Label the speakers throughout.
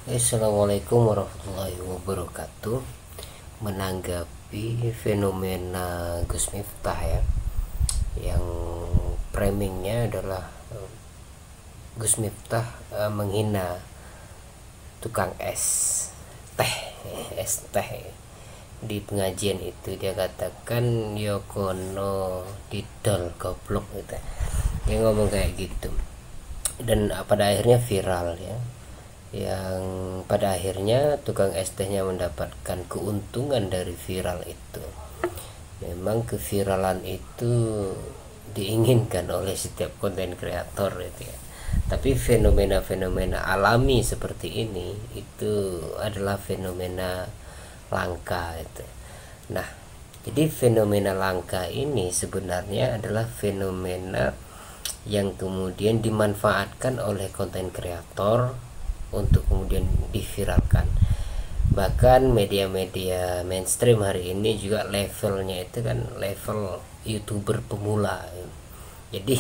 Speaker 1: Assalamualaikum warahmatullahi wabarakatuh. Menanggapi fenomena Gus Miftah ya, yang framingnya adalah Gus Miftah menghina tukang es teh. Di pengajian itu dia katakan Yokono didol goblok gitu. Dia ngomong kayak gitu, dan pada akhirnya viral ya, yang pada akhirnya tukang es tehnya mendapatkan keuntungan dari viral itu. Memang keviralan itu diinginkan oleh setiap konten kreator itu ya, tapi fenomena-fenomena alami seperti ini itu adalah fenomena langka itu. Nah, jadi fenomena langka ini sebenarnya adalah fenomena yang kemudian dimanfaatkan oleh konten kreator untuk kemudian diviralkan. Bahkan media-media mainstream hari ini juga levelnya itu kan level YouTuber pemula. Jadi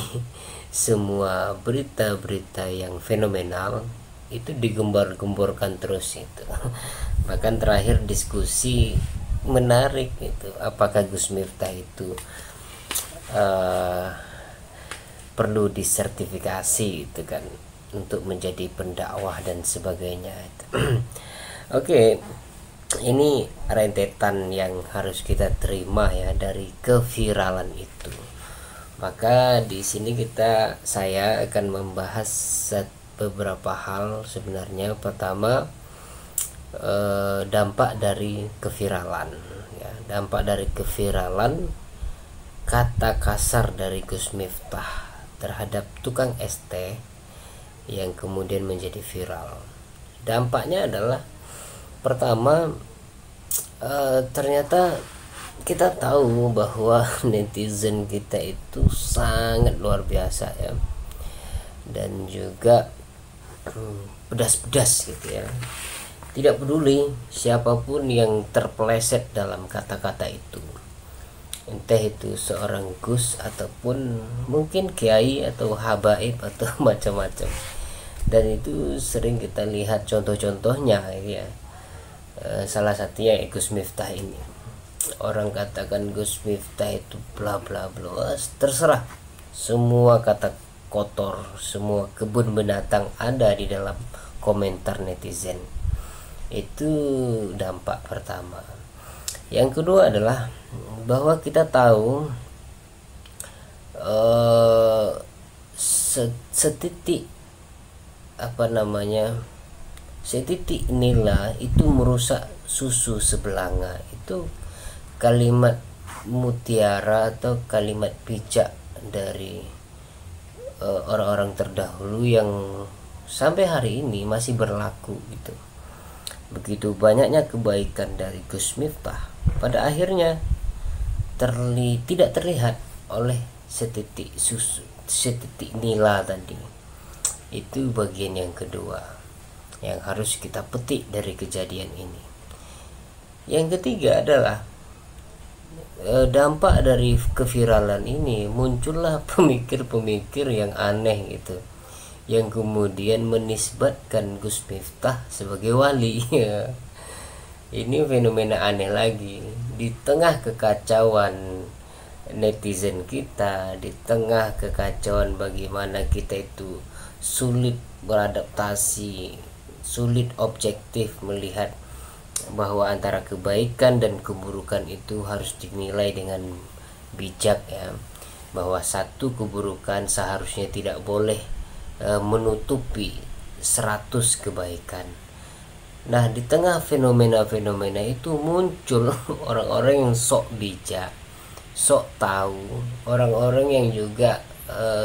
Speaker 1: semua berita-berita yang fenomenal itu digembar-gemborkan terus itu. Bahkan terakhir diskusi menarik itu, apakah Gus Miftah itu perlu disertifikasi itu kan untuk menjadi pendakwah dan sebagainya itu. Oke, ini rentetan yang harus kita terima ya dari keviralan itu. Maka di sini saya akan membahas beberapa hal sebenarnya. Pertama, dampak dari keviralan ya, dampak dari keviralan kata kasar dari Gus Miftah terhadap tukang es teh yang kemudian menjadi viral. Dampaknya adalah pertama, ternyata kita tahu bahwa netizen kita itu sangat luar biasa ya, dan juga pedas-pedas gitu ya. Tidak peduli siapapun yang terpeleset dalam kata-kata itu, entah itu seorang Gus ataupun mungkin kiai atau habaib atau macam-macam. Dan itu sering kita lihat contoh-contohnya ya. Salah satunya Gus Miftah ini. Orang katakan Gus Miftah itu bla bla bla, terserah. Semua kata kotor, semua kebun binatang ada di dalam komentar netizen. Itu dampak pertama. Yang kedua adalah bahwa kita tahu setitik setitik nila itu merusak susu sebelanga. Itu kalimat mutiara atau kalimat bijak dari orang-orang terdahulu yang sampai hari ini masih berlaku gitu. Begitu banyaknya kebaikan dari Gus Miftah, pada akhirnya tidak terlihat oleh setitik susu, setitik nila tadi. Itu bagian yang kedua yang harus kita petik dari kejadian ini. Yang ketiga adalah dampak dari keviralan ini muncullah pemikir-pemikir yang aneh gitu, yang kemudian menisbatkan Gus Miftah sebagai wali. Ini fenomena aneh lagi di tengah kekacauan netizen kita, di tengah kekacauan bagaimana kita itu sulit beradaptasi, sulit objektif melihat bahwa antara kebaikan dan keburukan itu harus dinilai dengan bijak ya, bahwa satu keburukan seharusnya tidak boleh menutupi 100 kebaikan. Nah, di tengah fenomena-fenomena itu muncul orang-orang yang sok bijak, sok tahu, orang-orang yang juga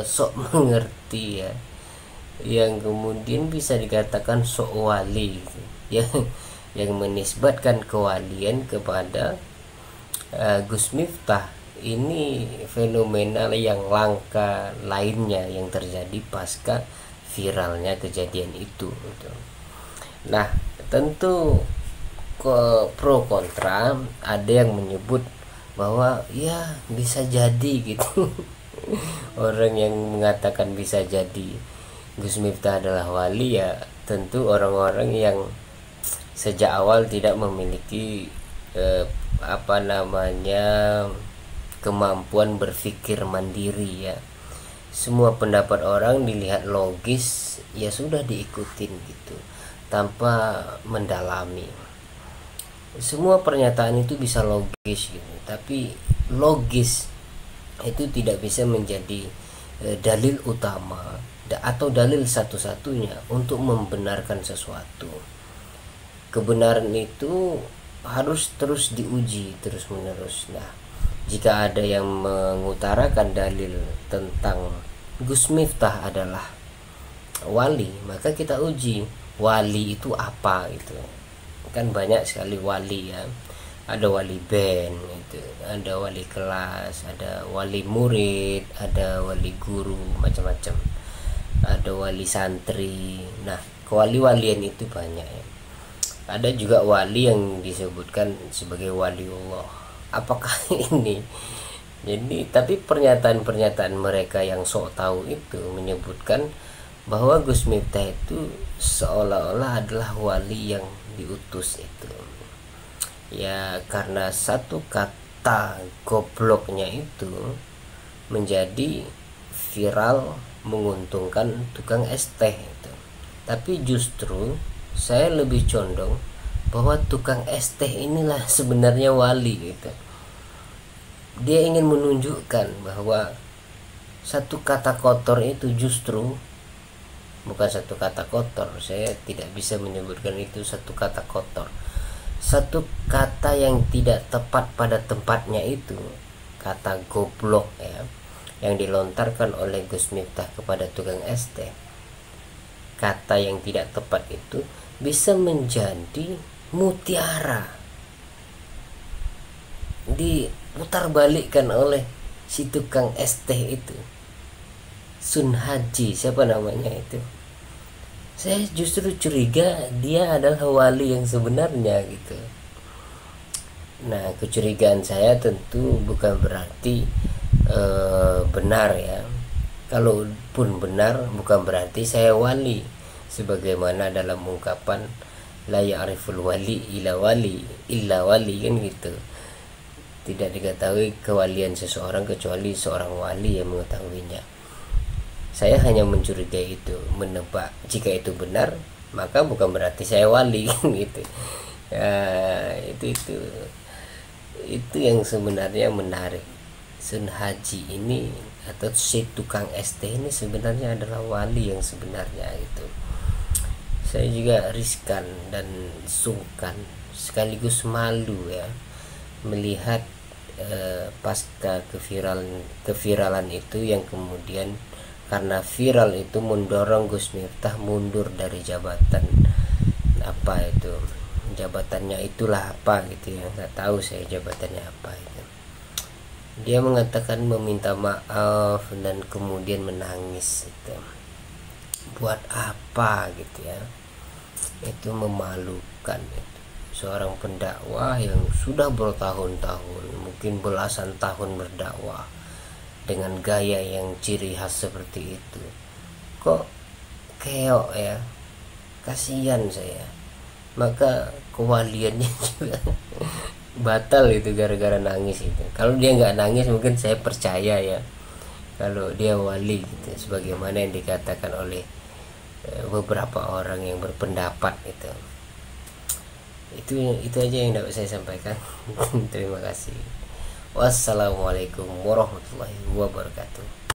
Speaker 1: sok mengerti ya, yang kemudian bisa dikatakan sok wali gitu, ya, yang menisbatkan kewalian kepada Gus Miftah. Ini fenomena yang langka lainnya yang terjadi pasca viralnya kejadian itu gitu. Nah, tentu pro kontra, ada yang menyebut bahwa ya bisa jadi gitu. Orang yang mengatakan bisa jadi Gus Miftah adalah wali ya tentu orang-orang yang sejak awal tidak memiliki kemampuan berpikir mandiri ya. Semua pendapat orang dilihat logis, ya sudah diikutin gitu tanpa mendalami. Semua pernyataan itu bisa logis gitu, tapi logis itu tidak bisa menjadi dalil utama atau dalil satu-satunya untuk membenarkan sesuatu. Kebenaran itu harus terus diuji terus menerus. Nah, jika ada yang mengutarakan dalil tentang Gus Miftah adalah wali, maka kita uji wali itu apa itu. Kan banyak sekali wali ya. Ada wali band gitu, ada wali kelas, ada wali murid, ada wali guru, macam-macam. Ada wali santri. Nah, kewali-walian itu banyak ya. Ada juga wali yang disebutkan sebagai waliullah. Apakah ini? Jadi, tapi pernyataan-pernyataan mereka yang sok tahu itu menyebutkan bahwa Gus Miftah itu seolah-olah adalah wali yang diutus itu. Ya, karena satu kata gobloknya itu menjadi viral, menguntungkan tukang es teh itu. Tapi justru saya lebih condong bahwa tukang es teh inilah sebenarnya wali gitu. Dia ingin menunjukkan bahwa satu kata kotor itu justru bukan satu kata kotor. Saya tidak bisa menyebutkan itu satu kata kotor. Satu kata yang tidak tepat pada tempatnya itu, kata goblok ya, yang dilontarkan oleh Gus Miftah kepada tukang es teh. Kata yang tidak tepat itu bisa menjadi mutiara, diputarbalikkan oleh si tukang es teh itu. Sun Haji, siapa namanya itu? Saya justru curiga dia adalah wali yang sebenarnya gitu. Nah, kecurigaan saya tentu bukan berarti benar ya. Kalaupun benar, bukan berarti saya wali. Sebagaimana dalam ungkapan la ya'riful wali illa wali kan gitu. Tidak diketahui kewalian seseorang kecuali seorang wali yang mengetahuinya. Saya hanya mencurigai itu, menebak. Jika itu benar, maka bukan berarti saya wali kan gitu. Ya, itu yang sebenarnya menarik. Sun Haji ini atau si tukang es teh ini sebenarnya adalah wali yang sebenarnya itu. Saya juga riskan dan sungkan sekaligus malu ya melihat pasca keviralan itu yang kemudian karena viral itu mendorong Gus Miftah mundur dari jabatan apa itu, jabatannya itulah apa gitu ya, nggak tahu saya jabatannya apa itu. Dia mengatakan meminta maaf dan kemudian menangis itu. Buat apa gitu ya, itu memalukan itu. Seorang pendakwah yang sudah bertahun-tahun, mungkin belasan tahun berdakwah dengan gaya yang ciri khas seperti itu, kok keok ya, kasihan saya. Maka kewaliannya juga batal itu gara-gara nangis itu. Kalau dia nggak nangis mungkin saya percaya ya kalau dia wali gitu, sebagaimana yang dikatakan oleh beberapa orang yang berpendapat itu aja yang dapat saya sampaikan. Terima kasih. Wassalamualaikum warahmatullahi wabarakatuh.